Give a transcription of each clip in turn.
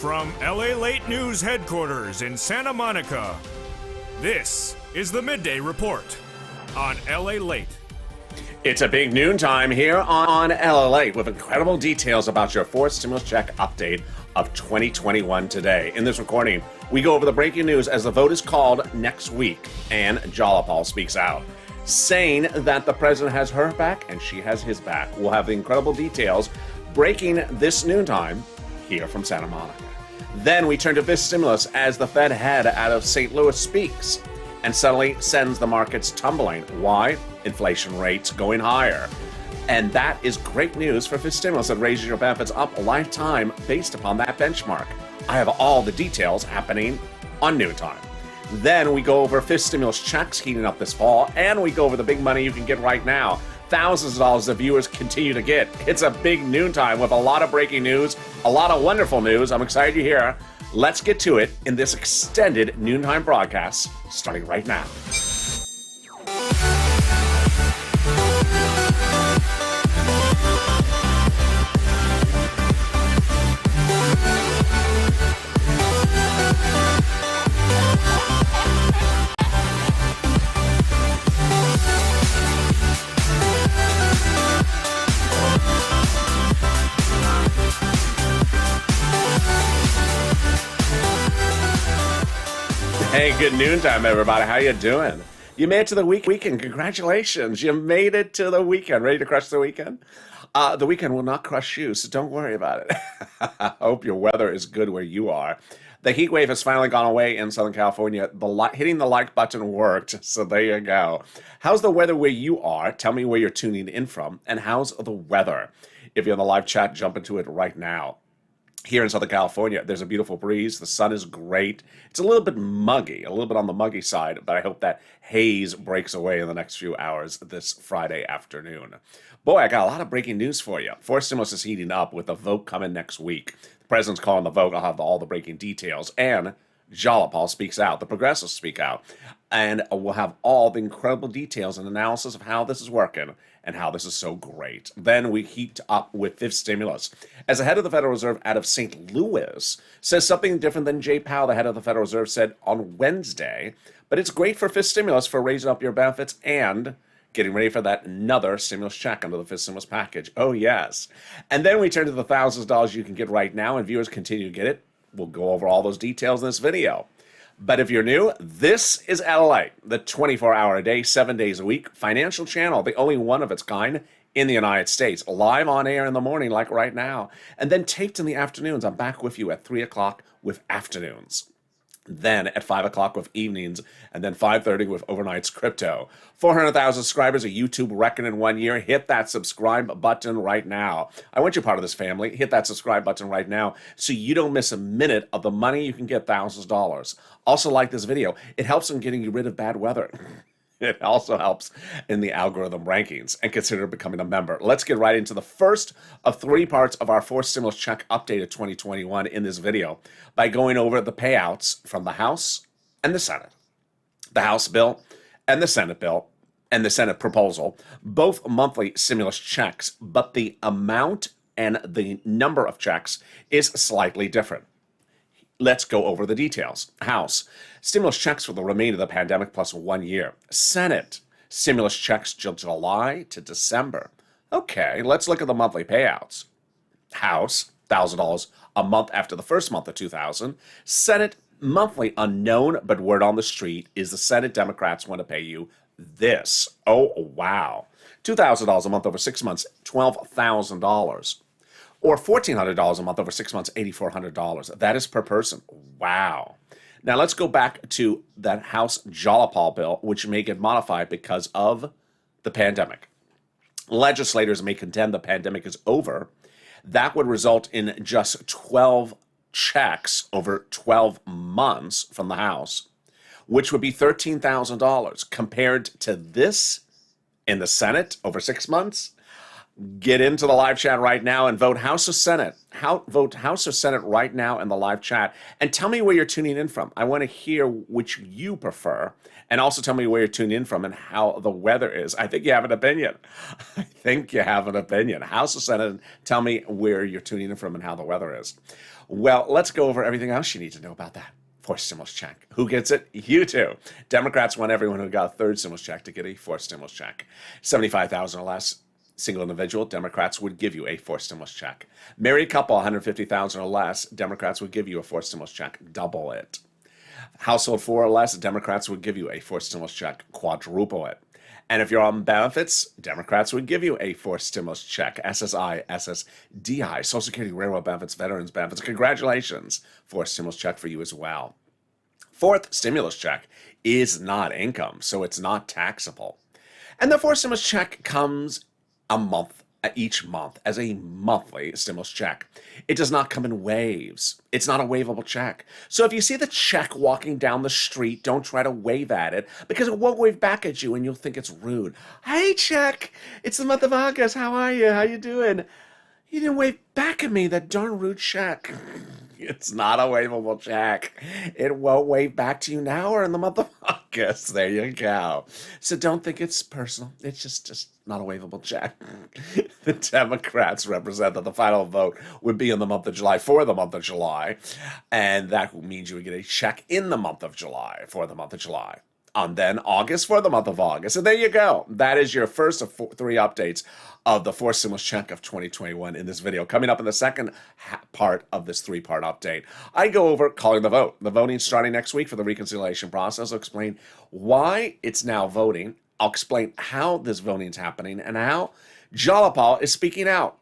From LALATE News headquarters in Santa Monica, this is the Midday Report on LALATE. It's a big noontime here on LALATE with incredible details about your fourth stimulus check update of 2021 today. In this recording, we go over the breaking news as the vote is called next week, and Jalapal speaks out, saying that the president has her back and she has his back. We'll have the incredible details breaking this noontime here from Santa Monica. Then we turn to this stimulus as the Fed head out of St. Louis speaks and suddenly sends the markets tumbling. Why? Inflation rates going higher. And that is great news for this stimulus that raises your benefits up a lifetime based upon that benchmark. I have all the details happening on noontime. Then we go over fifth stimulus checks heating up this fall, and we go over the big money you can get right now. Thousands of dollars that viewers continue to get. It's a big noontime with a lot of breaking news, a lot of wonderful news. I'm excited to hear. Let's get to it in this extended noontime broadcast, starting right now. Hey, good noontime, everybody. How you doing? You made it to the weekend. Congratulations. You made it to the weekend. Ready to crush the weekend? The weekend will not crush you, so don't worry about it. I hope your weather is good where you are. The heat wave has finally gone away in Southern California. Hitting the like button worked, so there you go. How's the weather where you are? Tell me where you're tuning in from. And how's the weather? If you're in the live chat, jump into it right now. Here in Southern California, there's a beautiful breeze. The sun is great. It's a little bit muggy, a little bit on the muggy side, but I hope that haze breaks away in the next few hours this Friday afternoon. Boy, I got a lot of breaking news for you. Fourth stimulus is heating up with the vote coming next week. The president's calling the vote. I'll have all the breaking details. And Jalapal speaks out. The progressives speak out. And we'll have all the incredible details and analysis of how this is working and how this is so great. Then we heat up with fifth stimulus. As the head of the Federal Reserve out of St. Louis says something different than Jay Powell, the head of the Federal Reserve, said on Wednesday, but it's great for fifth stimulus for raising up your benefits and getting ready for that another stimulus check under the fifth stimulus package. Oh, yes. And then we turn to the thousands of dollars you can get right now, and viewers continue to get it. We'll go over all those details in this video. But if you're new, this is LALATE, the 24-hour-a-day, 7 days a week financial channel, the only one of its kind in the United States, live on air in the morning like right now, and then taped in the afternoons. I'm back with you at 3 o'clock with afternoons. Then at 5 o'clock with evenings, and then 5:30 with Overnight's Crypto. 400,000 subscribers, a YouTube record in 1 year. Hit that subscribe button right now. I want you part of this family. Hit that subscribe button right now so you don't miss a minute of the money you can get, thousands of dollars. Also like this video. It helps in getting you rid of bad weather. It also helps in the algorithm rankings, and consider becoming a member. Let's get right into the first of three parts of our fourth stimulus check update of 2021 in this video by going over the payouts from the House and the Senate. The House bill and the Senate bill and the Senate proposal, both monthly stimulus checks, but the amount and the number of checks is slightly different. Let's go over the details. House, stimulus checks for the remainder of the pandemic plus 1 year. Senate, stimulus checks July to December. Okay, let's look at the monthly payouts. House, $1,000 a month after the first month of 2000. Senate, monthly unknown, but word on the street is the Senate Democrats want to pay you this. Oh, wow. $2,000 a month over 6 months, $12,000. Or $1,400 a month over 6 months, $8,400. That is per person. Wow. Now let's go back to that House Jalapal bill, which may get modified because of the pandemic. Legislators may contend the pandemic is over. That would result in just 12 checks over 12 months from the House, which would be $13,000 compared to this in the Senate over 6 months. Get into the live chat right now and vote House or Senate. Vote House or Senate right now in the live chat. And tell me where you're tuning in from. I want to hear which you prefer. And also tell me where you're tuning in from and how the weather is. I think you have an opinion. I think you have an opinion. House or Senate, tell me where you're tuning in from and how the weather is. Well, let's go over everything else you need to know about that. Fourth stimulus check. Who gets it? You do. Democrats want everyone who got a third stimulus check to get a fourth stimulus check. 75,000 or less. Single individual, Democrats would give you a fourth stimulus check. Married couple, 150,000 or less, Democrats would give you a fourth stimulus check, double it. Household 4 or less, Democrats would give you a fourth stimulus check, quadruple it. And if you're on benefits, Democrats would give you a fourth stimulus check, SSI, SSDI, Social Security, Railroad benefits, Veterans benefits. Congratulations, fourth stimulus check for you as well. Fourth stimulus check is not income, so it's not taxable. And the fourth stimulus check comes each month as a monthly stimulus check. It does not come in waves. It's not a waveable check. So if you see the check walking down the street, don't try to wave at it because it won't wave back at you and you'll think it's rude. Hey, check, it's the month of August. How are you? How you doing? You didn't wave back at me, that darn rude check. It's not a waveable check. It won't wave back to you now or in the month of August. There you go. So don't think it's personal. It's just not a waveable check. The Democrats represent that the final vote would be in the month of July for the month of July. And that means you would get a check in the month of July for the month of July. And then August for the month of August. And there you go. That is your first of 3 updates of the fourth stimulus check of 2021 in this video. Coming up in the second part of this 3-part update, I go over calling the vote. The voting starting next week for the reconciliation process. I'll explain why it's now voting. I'll explain how this voting is happening and how Jalapal is speaking out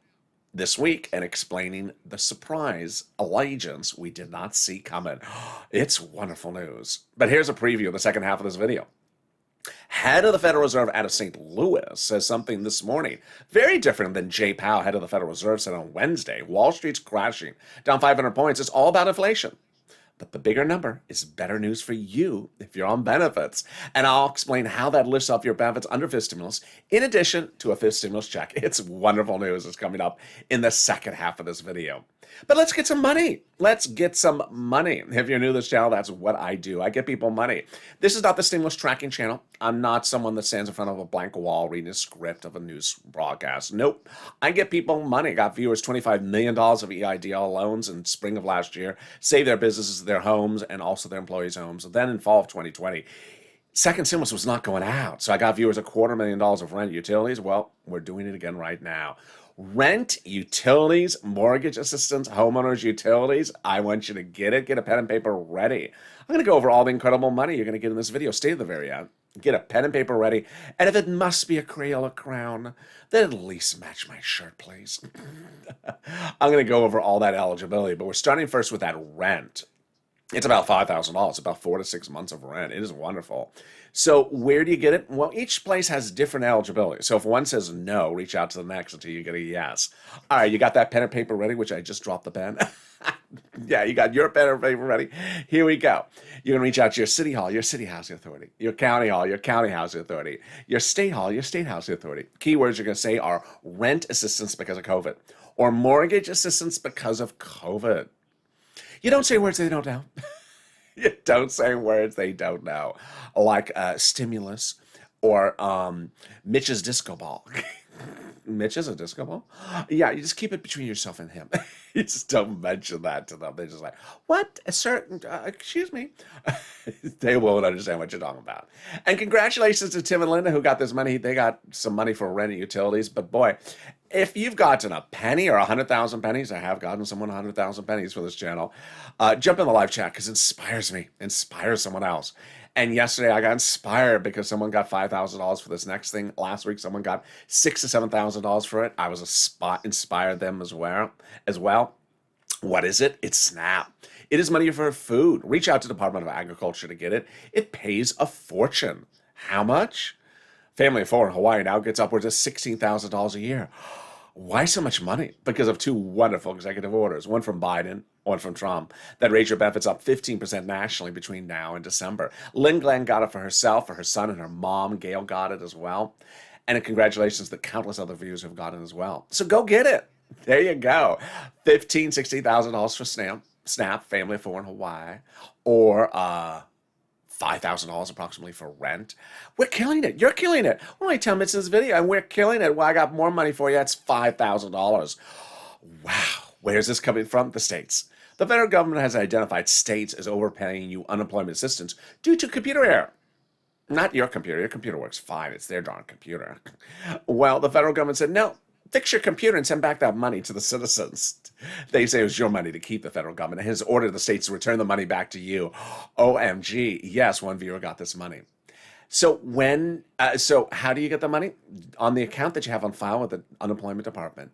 this week and explaining the surprise allegiance we did not see coming. It's wonderful news. But here's a preview of the second half of this video. Head of the Federal Reserve out of St. Louis says something this morning very different than Jay Powell, head of the Federal Reserve, said on Wednesday. Wall Street's crashing, down 500 points. It's all about inflation. But the bigger number is better news for you if you're on benefits. And I'll explain how that lifts off your benefits under fifth stimulus, in addition to a fifth stimulus check. It's wonderful news. It's coming up in the second half of this video. But let's get some money. Let's get some money. If you're new to this channel, that's what I do. I get people money. This is not the stimulus tracking channel. I'm not someone that stands in front of a blank wall reading a script of a news broadcast. Nope. I get people money. Got viewers $25 million of EIDL loans in spring of last year, saved their businesses, their homes, and also their employees' homes. Then in fall of 2020, second stimulus was not going out. So I got viewers $250,000 of rent, utilities. Well, we're doing it again right now. Rent, utilities, mortgage assistance, homeowners, utilities. I want you to get it. Get a pen and paper ready. I'm going to go over all the incredible money you're going to get in this video. Stay to the very end. Get a pen and paper ready. And if it must be a Crayola crown, then at least match my shirt, please. I'm going to go over all that eligibility, but we're starting first with that rent. It's about $5,000. It's about 4 to 6 months of rent. It is wonderful. So where do you get it? Well, each place has different eligibility. So if one says no, reach out to the next until you get a yes. All right, you got that pen and paper ready, which I just dropped the pen. Yeah, you got your pen and paper ready. Here we go. You're going to reach out to your city hall, your city housing authority, your county hall, your county housing authority, your state hall, your state housing authority. Keywords you're going to say are rent assistance because of COVID or mortgage assistance because of COVID. You don't say words they don't know. You don't say words they don't know, like stimulus or Mitch's disco ball. Mitch is a disco ball? Yeah, you just keep it between yourself and him. You just don't mention that to them. They're just like, what? A certain, excuse me. They won't understand what you're talking about. And congratulations to Tim and Linda who got this money. They got some money for rent and utilities. But boy, if you've gotten a penny or 100,000 pennies, I have gotten someone 100,000 pennies for this channel, jump in the live chat because it inspires me, inspires someone else. And yesterday I got inspired because someone got $5,000 for this next thing. Last week someone got $6,000 to $7,000 for it. I was inspired them as well. What is it? It's SNAP. It is money for food. Reach out to the Department of Agriculture to get it. It pays a fortune. How much? Family of 4 in Hawaii now gets upwards of $16,000 a year. Why so much money? Because of 2 wonderful executive orders, one from Biden, one from Trump, that raised your benefits up 15% nationally between now and December. Lynn Glenn got it for herself, for her son, and her mom, Gail, got it as well. And congratulations to countless other viewers who've gotten as well. So go get it. There you go. $15,000, $16,000 for Snap, family of four in Hawaii, or $5,000 approximately for rent. We're killing it. You're killing it. We're only 10 minutes in this video, and we're killing it. Well, I got more money for you. That's $5,000. Wow. Where's this coming from? The states. The federal government has identified states as overpaying you unemployment assistance due to computer error. Not your computer. Your computer works fine. It's their darn computer. Well, the federal government said, no, fix your computer and send back that money to the citizens. They say it was your money to keep. The federal government has ordered the states to return the money back to you. OMG. Yes, one viewer got this money. So so how do you get the money? On the account that you have on file with the unemployment department.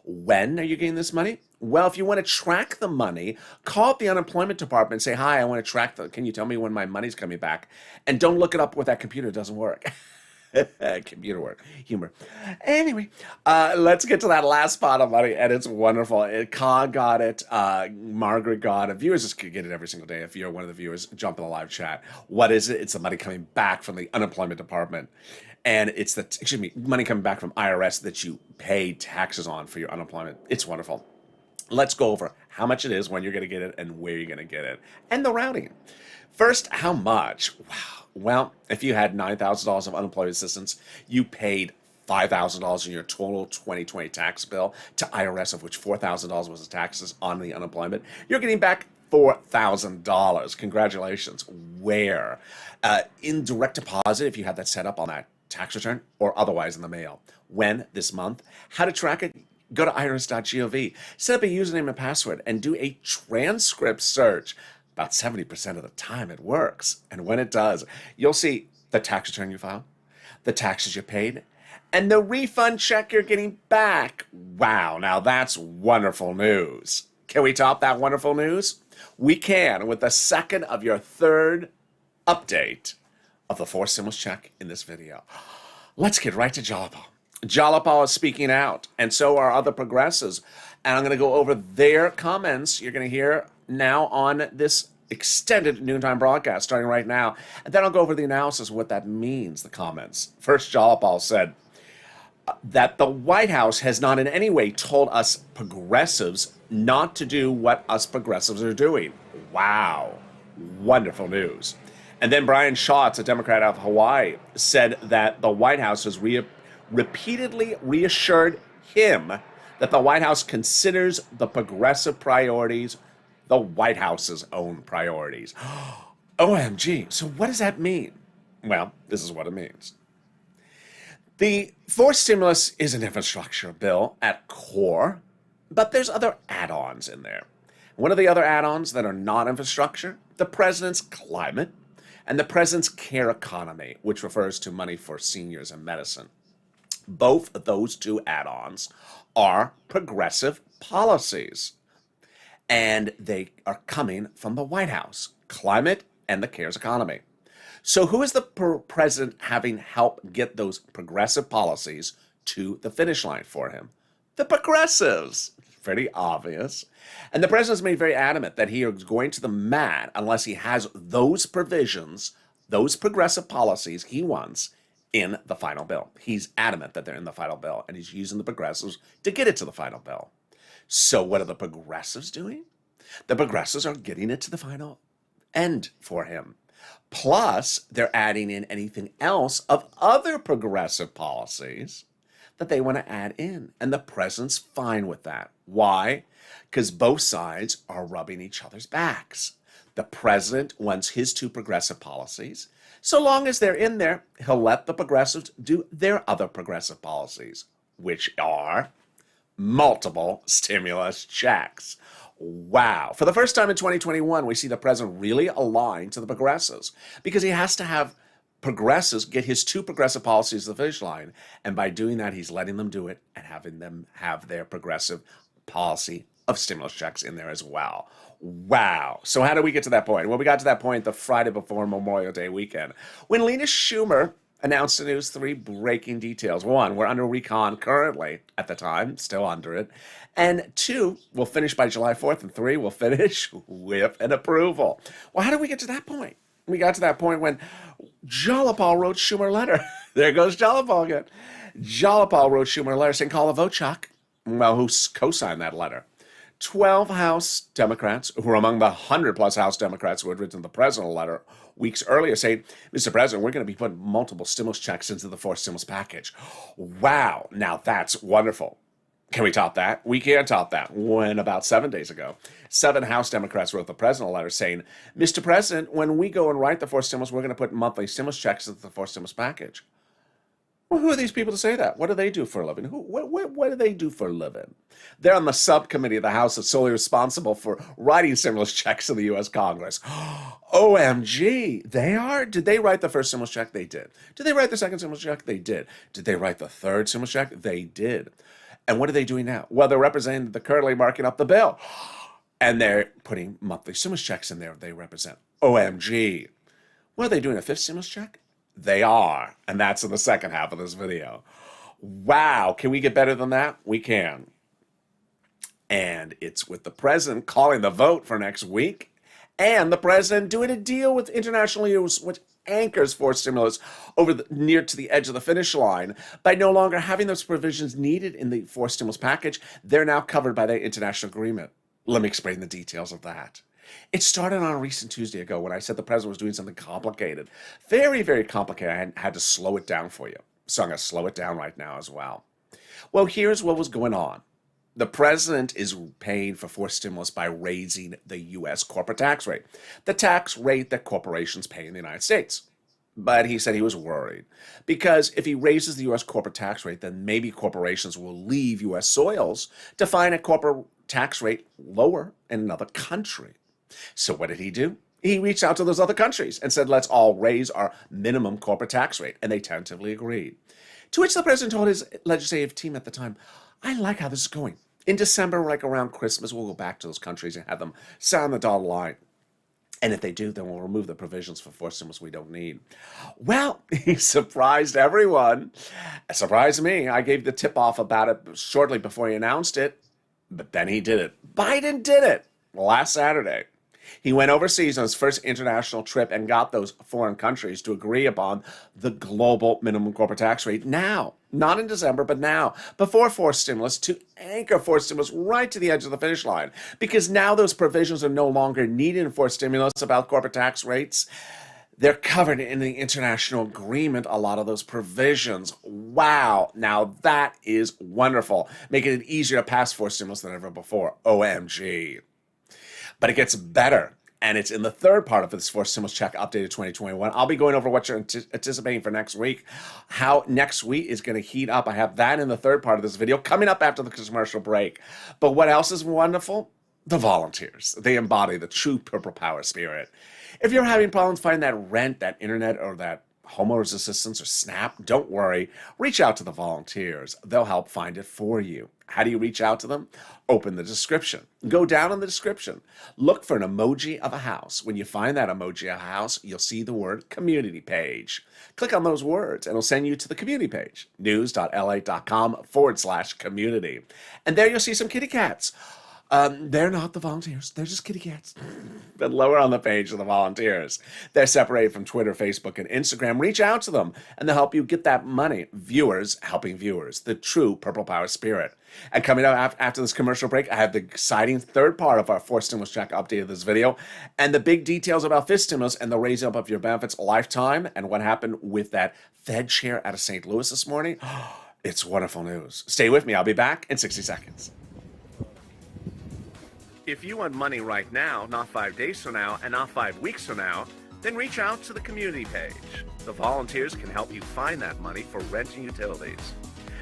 When are you getting this money? Well, if you want to track the money, call up the unemployment department and say, hi, I want to track can you tell me when my money's coming back? And don't look it up with that computer. It doesn't work. Computer work. Humor. Anyway, let's get to that last pot of money, and it's wonderful. Khan got it. Margaret got it. Viewers just get it every single day. If you're one of the viewers, jump in the live chat. What is it? It's the money coming back from the unemployment department. And it's money coming back from IRS that you pay taxes on for your unemployment. It's wonderful. Let's go over how much it is, when you're going to get it, and where you're going to get it, and the routing. First, how much? Wow. Well, if you had $9,000 of unemployment assistance, you paid $5,000 in your total 2020 tax bill to IRS, of which $4,000 was the taxes on the unemployment. You're getting back $4,000. Congratulations. Where? In direct deposit, if you had that set up on that tax return, or otherwise in the mail. When? This month. How to track it? Go to irs.gov, set up a username and password, and do a transcript search. About 70% of the time it works. And when it does, you'll see the tax return you filed, the taxes you paid, and the refund check you're getting back. Wow, now that's wonderful news. Can we top that wonderful news? We can, with the second of your third update of the forced stimulus check in this video. Let's get right to Jalapal. Jalapal is speaking out, and so are other progressives. And I'm going to go over their comments. You're going to hear now on this extended noontime broadcast starting right now. And then I'll go over the analysis of what that means, the comments. First, Jalapal said that the White House has not in any way told us progressives not to do what us progressives are doing. Wow. Wonderful news. And then Brian Schatz, a Democrat out of Hawaii, said that the White House has repeatedly reassured him that the White House considers the progressive priorities the White House's own priorities. OMG. So what does that mean? Well, this is what it means. The forced stimulus is an infrastructure bill at core, but there's other add-ons in there. One of the other add-ons that are not infrastructure, the president's climate, and the president's care economy, which refers to money for seniors and medicine. Both of those two add-ons are progressive policies, and they are coming from the White House, climate and the CARES economy. So who is the president having help get those progressive policies to the finish line for him? The progressives. Pretty obvious. And the president's made very adamant that he is going to the mat unless he has those provisions, those progressive policies he wants in the final bill. He's adamant that they're in the final bill, and he's using the progressives to get it to the final bill. So what are the progressives doing? The progressives are getting it to the final end for him. Plus, they're adding in anything else of other progressive policies that they want to add in. And the president's fine with that. Why? Because both sides are rubbing each other's backs. The president wants his two progressive policies. So long as they're in there, he'll let the progressives do their other progressive policies, which are multiple stimulus checks. Wow. For the first time in 2021, we see the president really aligned to the progressives because he has to have progressives get his two progressive policies to the finish line. And by doing that, he's letting them do it and having them have their progressive policy of stimulus checks in there as well. Wow. So how did we get to that point? Well, we got to that point the Friday before Memorial Day weekend when Lena Schumer announced the news, three breaking details. One, we're under recon currently at the time, still under it. And two, we'll finish by July 4th. And three, we'll finish with an approval. Well, how did we get to that point? We got to that point when Jalapal wrote Schumer a letter. There goes Jalapal again. Jalopal wrote Schumer a letter saying, call a vote shock. Well, who co-signed that letter? 12 House Democrats, who were among the 100-plus House Democrats who had written the president a letter weeks earlier, saying, Mr. President, we're going to be putting multiple stimulus checks into the fourth stimulus package. Wow, now that's wonderful. Can we top that? We can't top that. When about 7 days ago, 7 House Democrats wrote the president a letter saying, Mr. President, when we go and write the fourth stimulus, we're going to put monthly stimulus checks into the fourth stimulus package. Well, who are these people to say that? What do they do for a living? What do they do for a living? They're on the subcommittee of the House that's solely responsible for writing stimulus checks in the U.S. Congress. OMG, they are? Did they write the first stimulus check? They did. Did they write the second stimulus check? They did. Did they write the third stimulus check? They did. And what are they doing now? Well, they're representing the currently marking up the bill. And they're putting monthly stimulus checks in there they represent. OMG. What are they doing, a fifth stimulus check? They are. And that's in the second half of this video. Wow. Can we get better than that? We can. And it's with the president calling the vote for next week and the president doing a deal with international use, which anchors for stimulus over near to the edge of the finish line by no longer having those provisions needed in the fourth stimulus package. They're now covered by that international agreement. Let me explain the details of that. It started on a recent Tuesday ago when I said the president was doing something complicated. Very, very complicated. I had to slow it down for you. So I'm going to slow it down right now as well. Well, here's what was going on. The president is paying for fourth stimulus by raising the U.S. corporate tax rate, the tax rate that corporations pay in the United States. But he said he was worried because if he raises the U.S. corporate tax rate, then maybe corporations will leave U.S. soils to find a corporate tax rate lower in another country. So what did he do? He reached out to those other countries and said, let's all raise our minimum corporate tax rate. And they tentatively agreed. To which the president told his legislative team at the time, I like how this is going. In December, like around Christmas, we'll go back to those countries and have them sign the dotted line. And if they do, then we'll remove the provisions for fourth stimulus we don't need. Well, he surprised everyone. It surprised me. I gave the tip-off about it shortly before he announced it. But then he did it. Biden did it last Saturday. He went overseas on his first international trip and got those foreign countries to agree upon the global minimum corporate tax rate now. Not in December, but now, before fourth stimulus, to anchor fourth stimulus right to the edge of the finish line. Because now those provisions are no longer needed in fourth stimulus about corporate tax rates. They're covered in the international agreement, a lot of those provisions. Wow. Now that is wonderful. Making it easier to pass fourth stimulus than ever before. OMG. But it gets better. And it's in the third part of this fourth stimulus check updated 2021. I'll be going over what you're anticipating for next week, how next week is going to heat up. I have that in the third part of this video coming up after the commercial break. But what else is wonderful? The volunteers. They embody the true purple power spirit. If you're having problems finding that rent, that internet, or that homeowner's assistance or SNAP, don't worry. Reach out to the volunteers. They'll help find it for you. How do you reach out to them? Open the description. Go down in the description. Look for an emoji of a house. When you find that emoji of a house, you'll see the word community page. Click on those words and it'll send you to the community page, news.la.com/community. And there you'll see some kitty cats. They're not the volunteers. They're just kitty cats. But lower on the page are the volunteers. They're separated from Twitter, Facebook, and Instagram. Reach out to them, and they'll help you get that money. Viewers helping viewers. The true purple power spirit. And coming up after this commercial break, I have the exciting third part of our fourth stimulus check update of this video, and the big details about fifth stimulus and the raising up of your benefits lifetime, and what happened with that Fed chair out of St. Louis this morning. It's wonderful news. Stay with me. I'll be back in 60 seconds. If you want money right now, not 5 days from now, and not 5 weeks from now, then reach out to the community page. The volunteers can help you find that money for rent and utilities.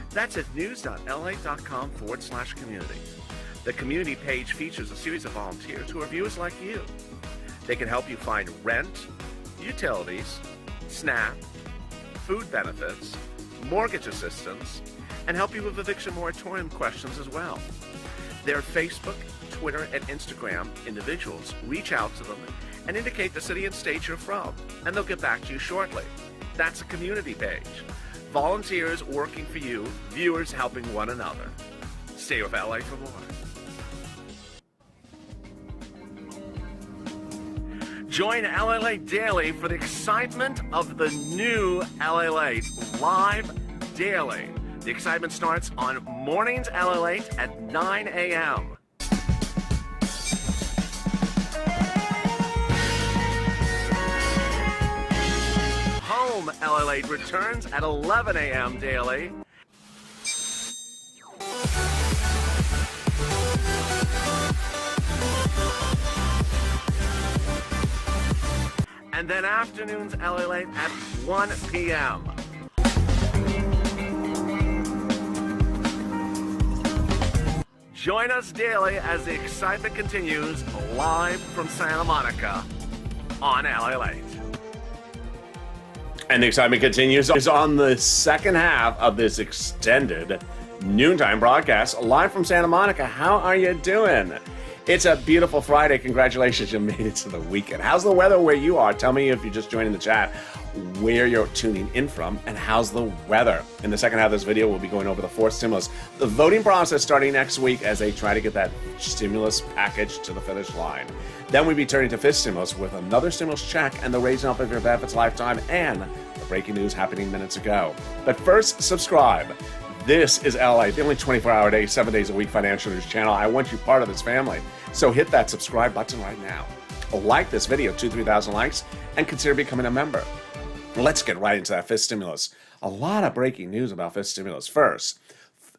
That's at news.la.com/community. The community page features a series of volunteers who are viewers like you. They can help you find rent, utilities, SNAP, food benefits, mortgage assistance, and help you with eviction moratorium questions as well. Their Facebook, Twitter, and Instagram individuals reach out to them and indicate the city and state you're from, and they'll get back to you shortly. That's a community page. Volunteers working for you, viewers helping one another. Stay with LA for more. Join LALATE Daily for the excitement of the new LALATE live daily The excitement starts on mornings LALATE at 9 a.m. Home LALATE returns at 11 a.m. daily. And then afternoons LALATE at 1 p.m. Join us daily as the excitement continues live from Santa Monica on LALATE. And the excitement continues on the second half of this extended noontime broadcast live from Santa Monica. How are you doing? It's a beautiful Friday. Congratulations, you made it to the weekend. How's the weather where you are? Tell me if you're just joining the chat where you're tuning in from and how's the weather. In the second half of this video, we'll be going over the fourth stimulus. The voting process starting next week as they try to get that stimulus package to the finish line. Then we'll be turning to fifth stimulus with another stimulus check and the raising up of your benefits lifetime and the breaking news happening minutes ago. But first, subscribe. This is LA, the only 24-hour day, 7 days a week financial news channel. I want you part of this family. So hit that subscribe button right now. Like this video, 2,000-3,000 likes, and consider becoming a member. Let's get right into that fifth stimulus. A lot of breaking news about fifth stimulus. First,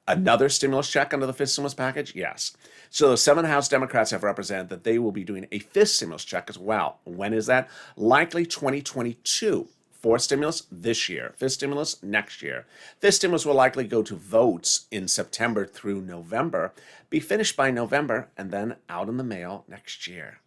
another stimulus check under the fifth stimulus package? Yes. So the 7 House Democrats have represented that they will be doing a fifth stimulus check as well. When is that? Likely 2022. Fourth stimulus this year. Fifth stimulus next year. Fifth stimulus will likely go to votes in September through November, be finished by November, and then out in the mail next year.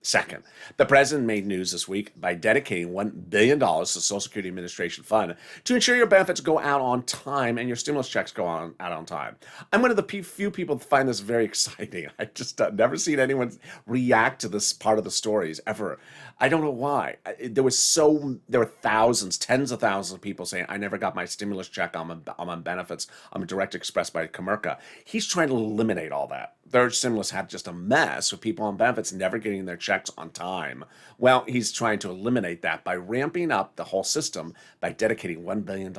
Second, the president made news this week by dedicating $1 billion to the Social Security Administration Fund to ensure your benefits go out on time and your stimulus checks go out on time. I'm one of the few people that find this very exciting. I just never seen anyone react to this part of the stories ever. I don't know why. There were thousands, tens of thousands of people saying, I never got my stimulus check. I'm on benefits. I'm a direct express by Comerica. He's trying to eliminate all that. Their stimulus had just a mess with people on benefits never getting their checks on time. Well, he's trying to eliminate that by ramping up the whole system by dedicating $1 billion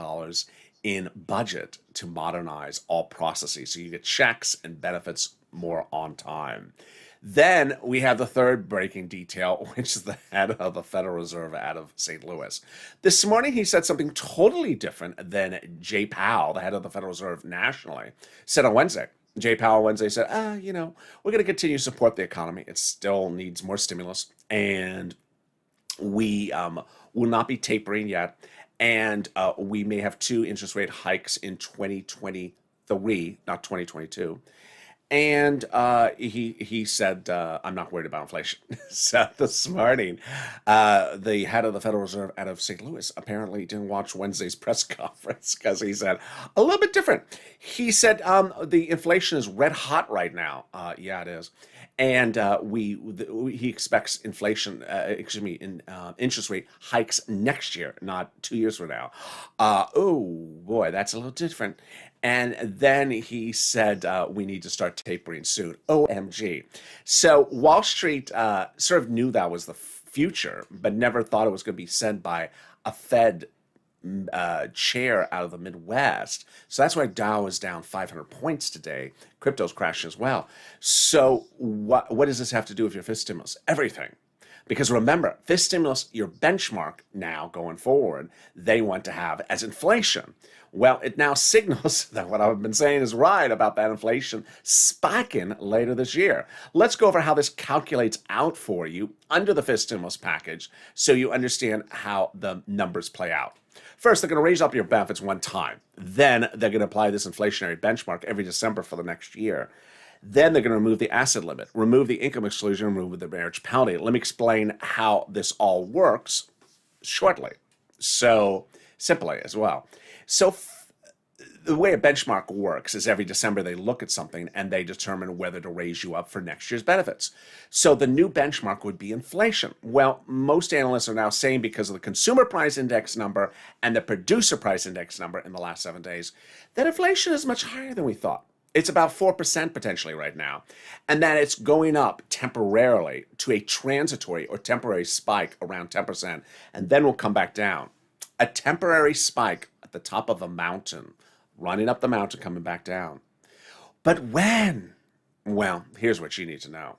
in budget to modernize all processes so you get checks and benefits more on time. Then we have the third breaking detail, which is the head of the Federal Reserve out of St. Louis. This morning, he said something totally different than Jay Powell, the head of the Federal Reserve nationally, said on Wednesday. Jay Powell Wednesday said, we're going to continue to support the economy. It still needs more stimulus, and we will not be tapering yet. And we may have 2 interest rate hikes in 2023, not 2022. And he said, I'm not worried about inflation. So this morning, the head of the Federal Reserve out of St. Louis apparently didn't watch Wednesday's press conference because he said a little bit different. He said the inflation is red hot right now. Yeah, it is. And he expects inflation, interest rate hikes next year, not 2 years from now. Oh boy, that's a little different. And then he said, we need to start tapering soon. OMG. So Wall Street sort of knew that was the future, but never thought it was going to be said by a Fed chair out of the Midwest. So that's why Dow is down 500 points today. Crypto's crashing as well. So what does this have to do with your fifth stimulus? Everything. Because remember, fifth stimulus, your benchmark now going forward, they want to have as inflation. Well, it now signals that what I've been saying is right about that inflation spiking later this year. Let's go over how this calculates out for you under the fifth stimulus package so you understand how the numbers play out. First, they're going to raise up your benefits one time. Then they're going to apply this inflationary benchmark every December for the next year. Then they're going to remove the asset limit, remove the income exclusion, remove the marriage penalty. Let me explain how this all works shortly. So simply as well. So the way a benchmark works is every December they look at something and they determine whether to raise you up for next year's benefits. So the new benchmark would be inflation. Well, most analysts are now saying because of the consumer price index number and the producer price index number in the last 7 days, that inflation is much higher than we thought. It's about 4% potentially right now, and that it's going up temporarily to a transitory or temporary spike around 10%, and then we'll come back down. A temporary spike at the top of a mountain running up the mountain, coming back down. But when? Well, here's what you need to know.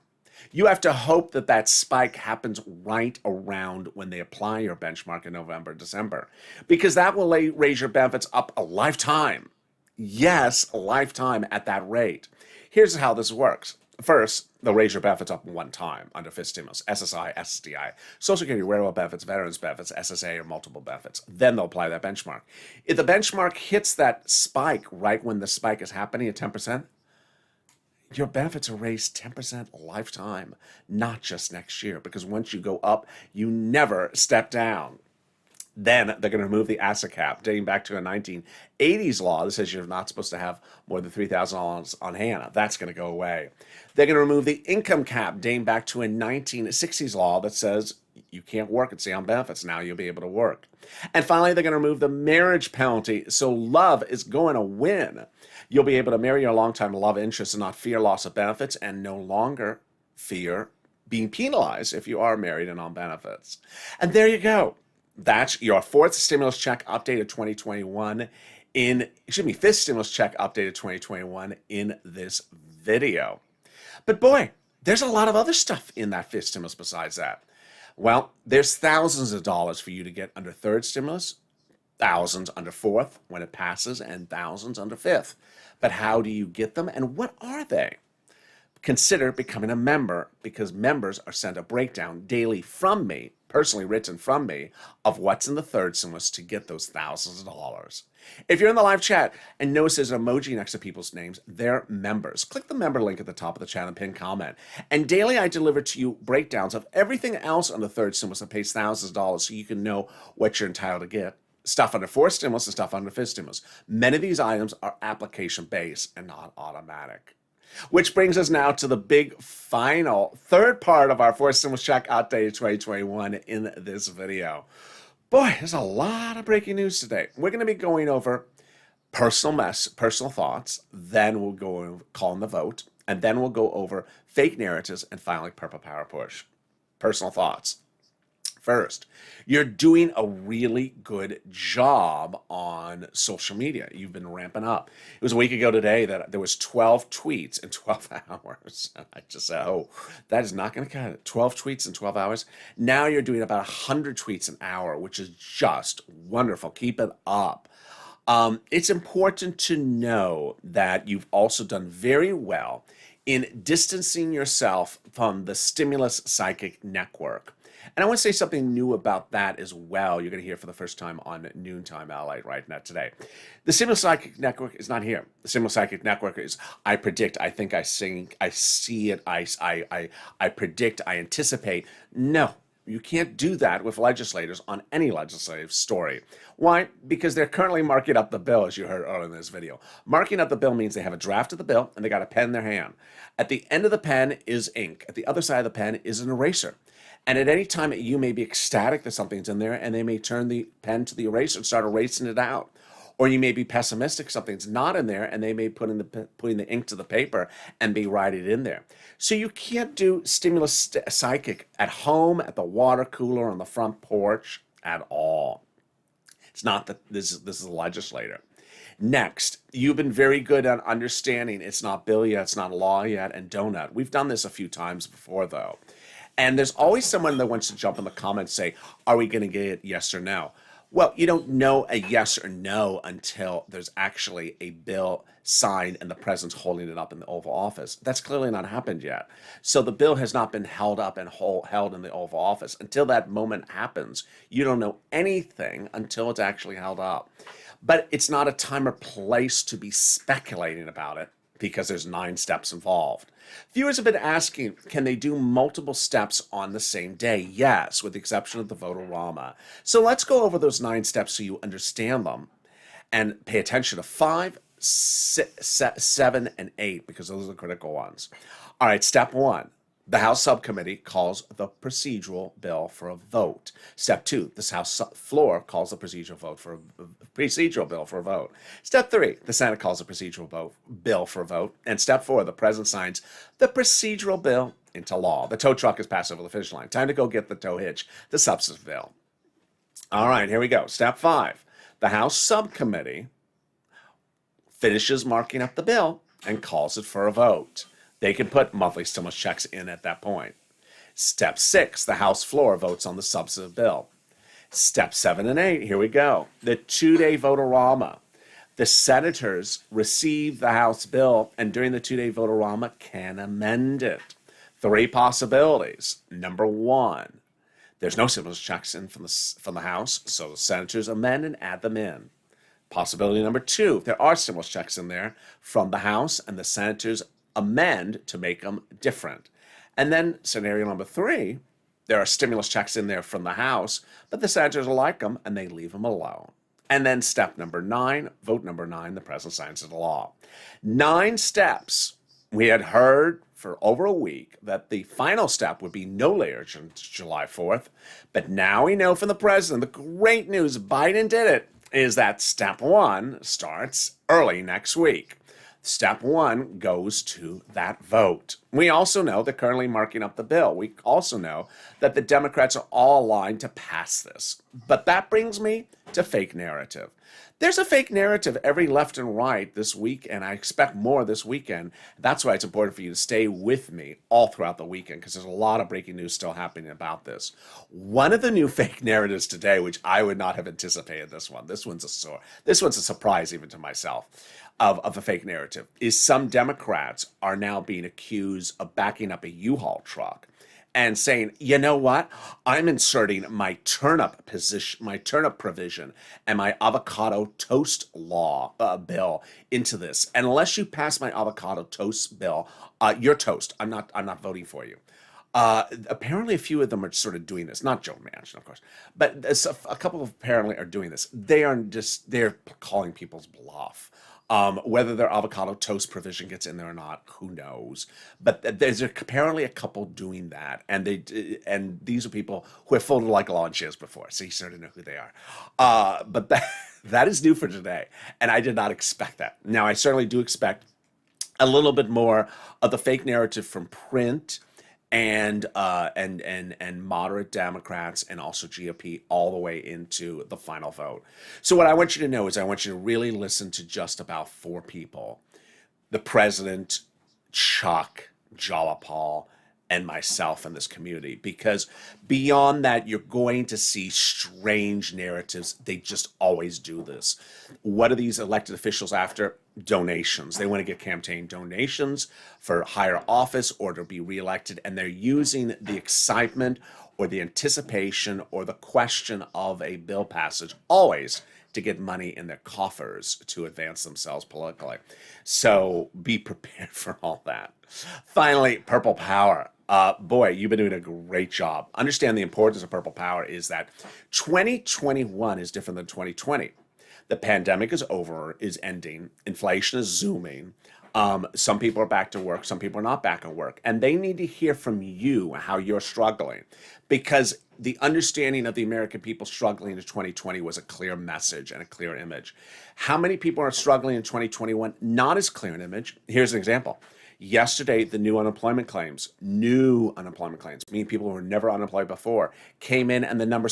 You have to hope that that spike happens right around when they apply your benchmark in November, December, because that will raise your benefits up a lifetime. Yes, a lifetime at that rate. Here's how this works. First, they'll raise your benefits up one time under fifth stimulus, SSI, SSDI, Social Security, railroad benefits, veterans benefits, SSA, or multiple benefits. Then they'll apply that benchmark. If the benchmark hits that spike right when the spike is happening at 10%, your benefits are raised 10% lifetime, not just next year, because once you go up, you never step down. Then they're going to remove the asset cap, dating back to a 1980s law that says you're not supposed to have more than $3,000 on hand. That's going to go away. They're going to remove the income cap, dating back to a 1960s law that says you can't work and stay on benefits. Now you'll be able to work. And finally, they're going to remove the marriage penalty, so love is going to win. You'll be able to marry your longtime love interest and not fear loss of benefits, and no longer fear being penalized if you are married and on benefits. And there you go. That's your fourth stimulus check updated 2021 fifth stimulus check updated 2021 in this video. But boy, there's a lot of other stuff in that fifth stimulus besides that. Well, there's thousands of dollars for you to get under third stimulus, thousands under fourth when it passes, and thousands under fifth. But how do you get them, and what are they? Consider becoming a member, because members are sent a breakdown daily from me, personally written from me, of what's in the third stimulus to get those thousands of dollars. If you're in the live chat and notice there's an emoji next to people's names, they're members. Click the member link at the top of the chat and pin comment. And daily I deliver to you breakdowns of everything else on the third stimulus that pays thousands of dollars so you can know what you're entitled to get. Stuff under fourth stimulus and stuff under fifth stimulus. Many of these items are application-based and not automatic. Which brings us now to the big final third part of our fourth stimulus check updated 2021 in this video. Boy, there's a lot of breaking news today. We're going to be going over personal thoughts, then we'll go over calling the vote, and then we'll go over fake narratives, and finally purple power push. Personal thoughts. First, you're doing a really good job on social media. You've been ramping up. It was a week ago today that there was 12 tweets in 12 hours. I just said, oh, that is not going to cut it. 12 tweets in 12 hours. Now you're doing about 100 tweets an hour, which is just wonderful. Keep it up. It's important to know that you've also done very well in distancing yourself from the stimulus psychic network. And I want to say something new about that as well. You're going to hear for the first time on Noontime LA right now today. The Stimulus Psychic Network is not here. The Stimulus Psychic Network is I predict, I think, I sing, I see it, I predict, I anticipate. No, you can't do that with legislators on any legislative story. Why? Because they're currently marking up the bill, as you heard earlier in this video. Marking up the bill means they have a draft of the bill and they got a pen in their hand. At the end of the pen is ink. At the other side of the pen is an eraser. And at any time, you may be ecstatic that something's in there, and they may turn the pen to the eraser and start erasing it out. Or you may be pessimistic, something's not in there, and they may putting the ink to the paper and be writing it in there. So you can't do stimulus psychic at home, at the water cooler, on the front porch at all. It's not that this is a legislator. Next, you've been very good at understanding it's not bill yet, it's not law yet, and donut. We've done this a few times before, though. And there's always someone that wants to jump in the comments and say, are we going to get it yes or no? Well, you don't know a yes or no until there's actually a bill signed and the president's holding it up in the Oval Office. That's clearly not happened yet. So the bill has not been held up and held in the Oval Office. Until that moment happens, you don't know anything until it's actually held up. But it's not a time or place to be speculating about it, because there's 9 steps involved. Viewers have been asking, can they do multiple steps on the same day? Yes, with the exception of the vote-a-rama. So let's go over those 9 steps so you understand them and pay attention to 5, 6, 7, and 8, because those are the critical ones. All right, step 1. The House subcommittee calls the procedural bill for a vote. Step 2, this House floor calls the procedural bill for a vote. Step 3, the Senate calls the procedural bill for a vote. And step 4, the president signs the procedural bill into law. The tow truck is passed over the finish line. Time to go get the tow hitch, the substance bill. All right, here we go. Step 5, the House subcommittee finishes marking up the bill, and calls it for a vote. They can put monthly stimulus checks in at that point. Step 6, the House floor votes on the substantive bill. Step 7 and 8, here we go. The 2-day vote-a-rama. The senators receive the House bill and during the 2-day vote-a-rama can amend it. 3 possibilities. Number 1, there's no stimulus checks in from the House, so the senators amend and add them in. Possibility number 2, there are stimulus checks in there from the House and the senators amend to make them different. And then scenario number 3, there are stimulus checks in there from the House, but the senators like them and they leave them alone. And then step number 9, vote number 9, the president signs into law. 9 steps. We had heard for over a week that the final step would be no later than July 4th. But now we know from the president, the great news, Biden did it, is that step 1 starts early next week. Step 1 goes to that vote. We also know they're currently marking up the bill. We also know that the Democrats are all aligned to pass this. But that brings me to fake narrative. There's a fake narrative every left and right this week, and I expect more this weekend. That's why it's important for you to stay with me all throughout the weekend, because there's a lot of breaking news still happening about this. One of the new fake narratives today, which I would not have anticipated this one's a surprise even to myself, of a fake narrative, is some Democrats are now being accused of backing up a U-Haul truck and saying, you know what, I'm inserting my turnip provision and my avocado toast bill into this. And unless you pass my avocado toast bill, you're toast. I'm not voting for you. Apparently a few of them are sort of doing this, not Joe Manchin, of course, but a couple of apparently are doing this. They're calling people's bluff. Whether their avocado toast provision gets in there or not, who knows? But there's apparently a couple doing that, and these are people who have folded like launches before, so you sort of know who they are. But that is new for today, and I did not expect that. Now, I certainly do expect a little bit more of the fake narrative from print and moderate Democrats and also GOP all the way into the final vote. So what I want you to know is I want you to really listen to just about 4 people: the president, Chuck, Jalapal, and myself in this community, because beyond that, you're going to see strange narratives. They just always do this. What are these elected officials after? Donations. They want to get campaign donations for higher office or to be reelected, and they're using the excitement or the anticipation or the question of a bill passage always to get money in their coffers to advance themselves politically. So be prepared for all that. Finally, purple power. Boy, you've been doing a great job. Understand the importance of purple power is that 2021 is different than 2020. The pandemic is ending. Inflation is zooming. Some people are back to work. Some people are not back at work. And they need to hear from you how you're struggling, because the understanding of the American people struggling in 2020 was a clear message and a clear image. How many people are struggling in 2021? Not as clear an image. Here's an example. Yesterday, the new unemployment claims, meaning people who were never unemployed before, came in and the number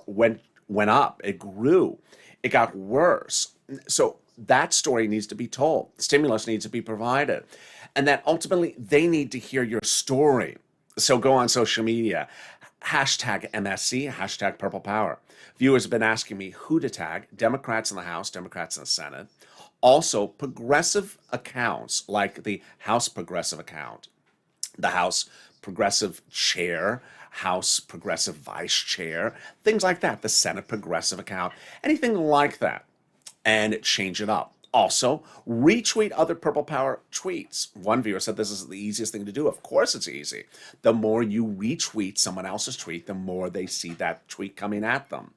went up. It grew. It got worse. So that story needs to be told. Stimulus needs to be provided. And that ultimately they need to hear your story. So go on social media, hashtag MSC, hashtag Purple Power. Viewers have been asking me who to tag: Democrats in the House, Democrats in the Senate. Also, progressive accounts like the House Progressive account, the House Progressive Chair, House Progressive Vice Chair, things like that, the Senate Progressive account, anything like that, and change it up. Also, retweet other Purple Power tweets. One viewer said this is the easiest thing to do. Of course it's easy. The more you retweet someone else's tweet, the more they see that tweet coming at them.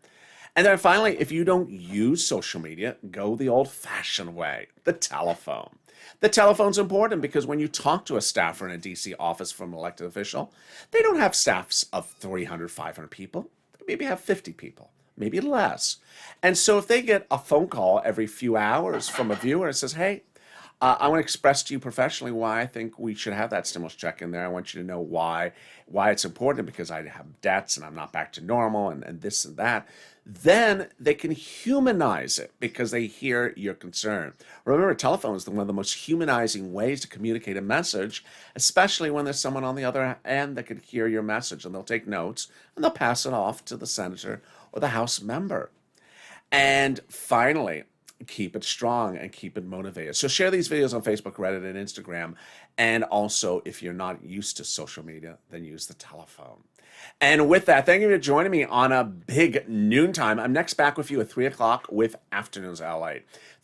And then finally, if you don't use social media, go the old-fashioned way, the telephone. The telephone's important because when you talk to a staffer in a DC office from an elected official, they don't have staffs of 300, 500 people. They maybe have 50 people, maybe less. And so if they get a phone call every few hours from a viewer and says, hey, I want to express to you professionally why I think we should have that stimulus check in there. I want you to know why it's important, because I have debts and I'm not back to normal and this and that. Then they can humanize it because they hear your concern. Remember, telephone is one of the most humanizing ways to communicate a message, especially when there's someone on the other end that can hear your message, and they'll take notes and they'll pass it off to the senator or the House member. And finally, keep it strong and keep it motivated. So share these videos on Facebook, Reddit, and Instagram. And also, if you're not used to social media, then use the telephone. And with that, thank you for joining me on a big noontime. I'm next back with you at 3 o'clock with Afternoons LA.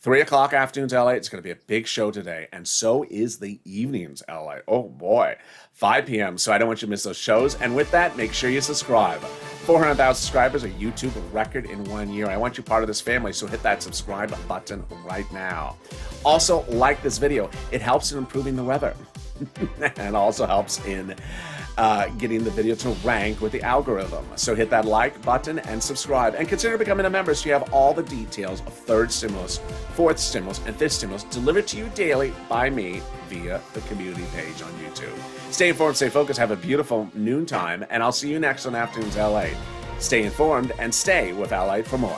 3 o'clock Afternoons LA. It's going to be a big show today. And so is the Evenings LA. Oh boy, 5 p.m. So I don't want you to miss those shows. And with that, make sure you subscribe. 400,000 subscribers, a YouTube record in 1 year. I want you part of this family, so hit that subscribe button right now. Also, like this video. It helps in improving the weather. And also helps in getting the video to rank with the algorithm. So hit that like button and subscribe. And consider becoming a member so you have all the details of third stimulus, fourth stimulus, and fifth stimulus delivered to you daily by me via the community page on YouTube. Stay informed, stay focused, have a beautiful noontime, and I'll see you next on Afternoons LA. Stay informed and stay with LA for more.